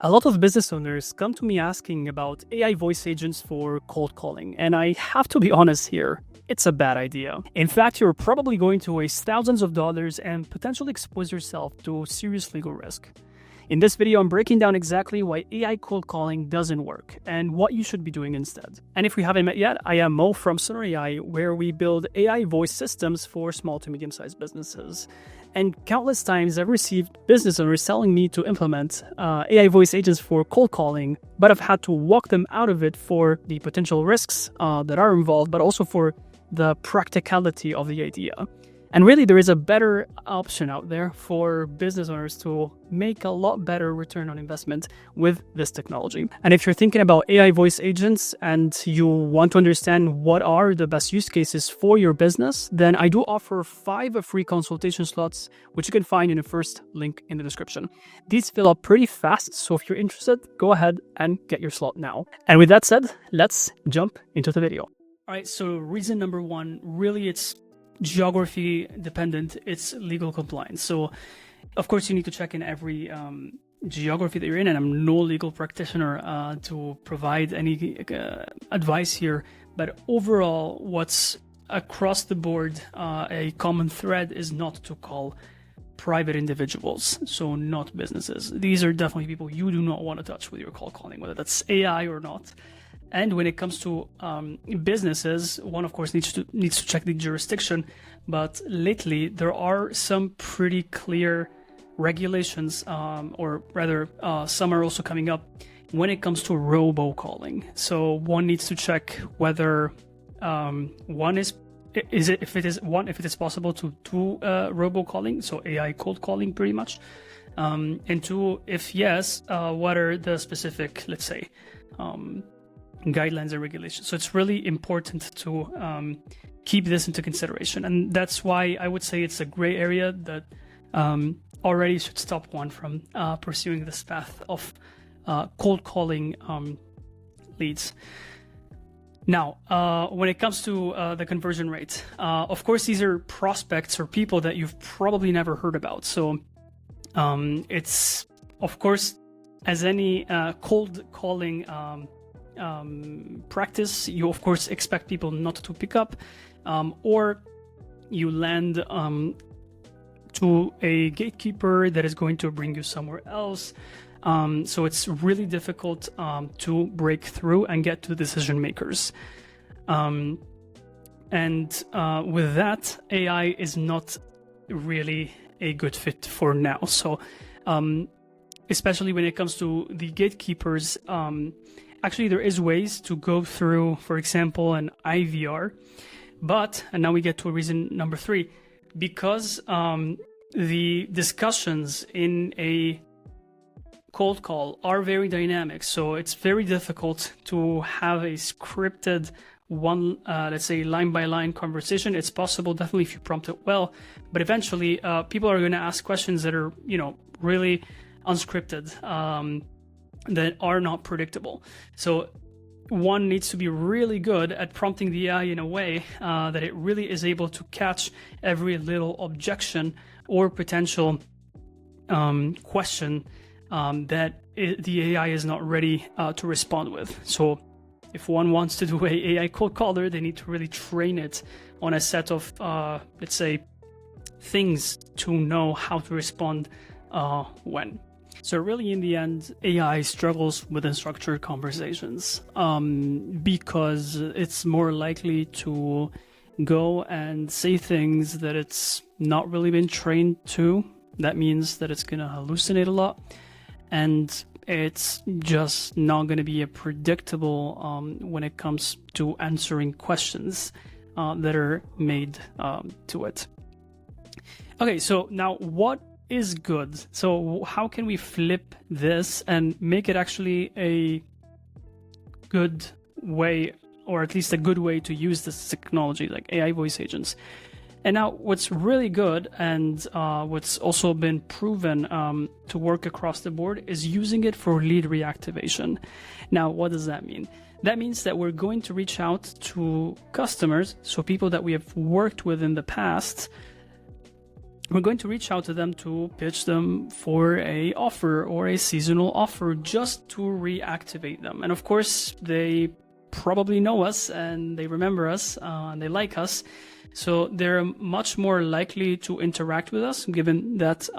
A lot of business owners come to me asking about AI voice agents for cold calling, and I have to be honest here, it's a bad idea. In fact, you're probably going to waste thousands of dollars and potentially expose yourself to serious legal risk. In this video, I'm breaking down exactly why AI cold calling doesn't work and what you should be doing instead. And if we haven't met yet, I am Mo from Sonar AI, where we build AI voice systems for small to medium-sized businesses. And countless times I've received business owners telling me to implement AI voice agents for cold calling, but I've had to walk them out of it for the potential risks that are involved, but also for the practicality of the idea. And really, there is a better option out there for business owners to make a lot better return on investment with this technology. And if you're thinking about AI voice agents and you want to understand what are the best use cases for your business, then I do offer 5 free consultation slots, which you can find in the first link in the description. These fill up pretty fast, so if you're interested, go ahead and get your slot now. And with that said, let's jump into the video. All right, so reason number 1, really it's geography dependent, it's legal compliance. So of course you need to check in every geography that you're in, and I'm no legal practitioner to provide any advice here, but overall what's across the board a common thread is not to call private individuals, so not businesses. These are definitely people you do not want to touch with your cold calling, whether that's AI or not. And when it comes to businesses, one of course needs to check the jurisdiction, but lately there are some pretty clear regulations, or rather some are also coming up when it comes to robocalling. So one needs to check whether if it is possible to do robocalling, so AI cold calling pretty much, and 2, if yes, what are the specific, let's say, guidelines and regulations. So it's really important to keep this into consideration, and that's why I would say it's a gray area that already should stop one from pursuing this path of cold calling leads. Now, when it comes to the conversion rate, of course these are prospects or people that you've probably never heard about. So it's, of course, as any cold calling practice, you of course expect people not to pick up, or you land to a gatekeeper that is going to bring you somewhere else. So it's really difficult to break through and get to decision makers. And with that, AI is not really a good fit for now. So especially when it comes to the gatekeepers, actually, there is ways to go through, for example, an IVR, but, and now we get to reason number 3, because the discussions in a cold call are very dynamic, so it's very difficult to have a scripted let's say line-by-line conversation. It's possible, definitely, if you prompt it well, but eventually people are going to ask questions that are, really unscripted, that are not predictable. So one needs to be really good at prompting the AI in a way that it really is able to catch every little objection or potential question that the AI is not ready to respond with. So if one wants to do a AI cold caller, they need to really train it on a set of, let's say, things to know how to respond when. So really, in the end, AI struggles with unstructured conversations because it's more likely to go and say things that it's not really been trained to. That means that it's going to hallucinate a lot, and it's just not going to be a predictable when it comes to answering questions that are made to it. Okay, so now what is good? So how can we flip this and make it actually a good way, or at least a good way to use this technology like AI voice agents? And now what's really good, and what's also been proven to work across the board, is using it for lead reactivation. Now, what does that mean? That means that we're going to reach out to customers, so people that we have worked with in the past, we're going to reach out to them to pitch them for a offer or a seasonal offer just to reactivate them. And of course, they probably know us and they remember us and they like us. So they're much more likely to interact with us, given that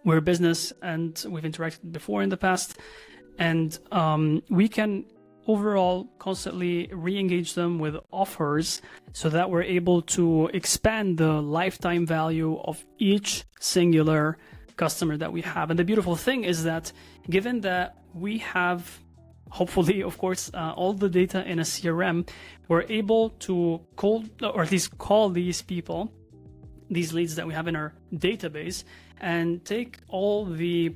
we're a business and we've interacted before in the past. And we can overall constantly re-engage them with offers so that we're able to expand the lifetime value of each singular customer that we have. And the beautiful thing is that given that we have, hopefully, of course, all the data in a CRM, we're able to call, or at least call these people, these leads that we have in our database, and take all the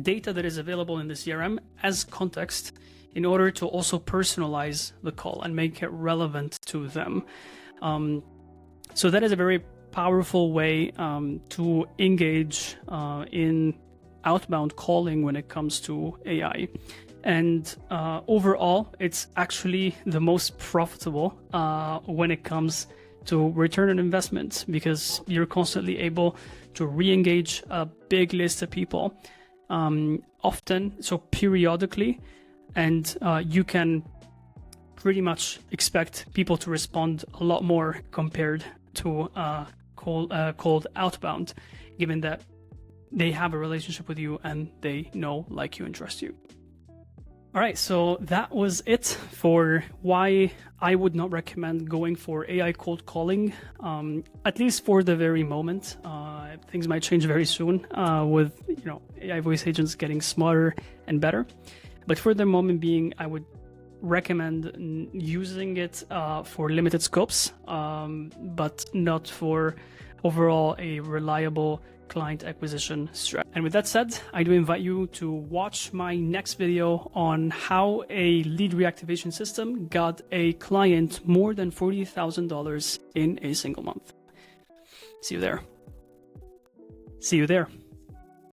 data that is available in the CRM as context in order to also personalize the call and make it relevant to them. So that is a very powerful way to engage in outbound calling when it comes to AI. And overall, it's actually the most profitable when it comes to return on investment, because you're constantly able to re-engage a big list of people, often, so periodically, and you can pretty much expect people to respond a lot more compared to cold outbound, given that they have a relationship with you and they know, like you, and trust you. All right, so that was it for why I would not recommend going for AI cold calling, at least for the very moment. Things might change very soon with AI voice agents getting smarter and better. But for the moment being, I would recommend using it for limited scopes, but not for overall a reliable client acquisition strategy. And with that said, I do invite you to watch my next video on how a lead reactivation system got a client more than $40,000 in a single month. See you there.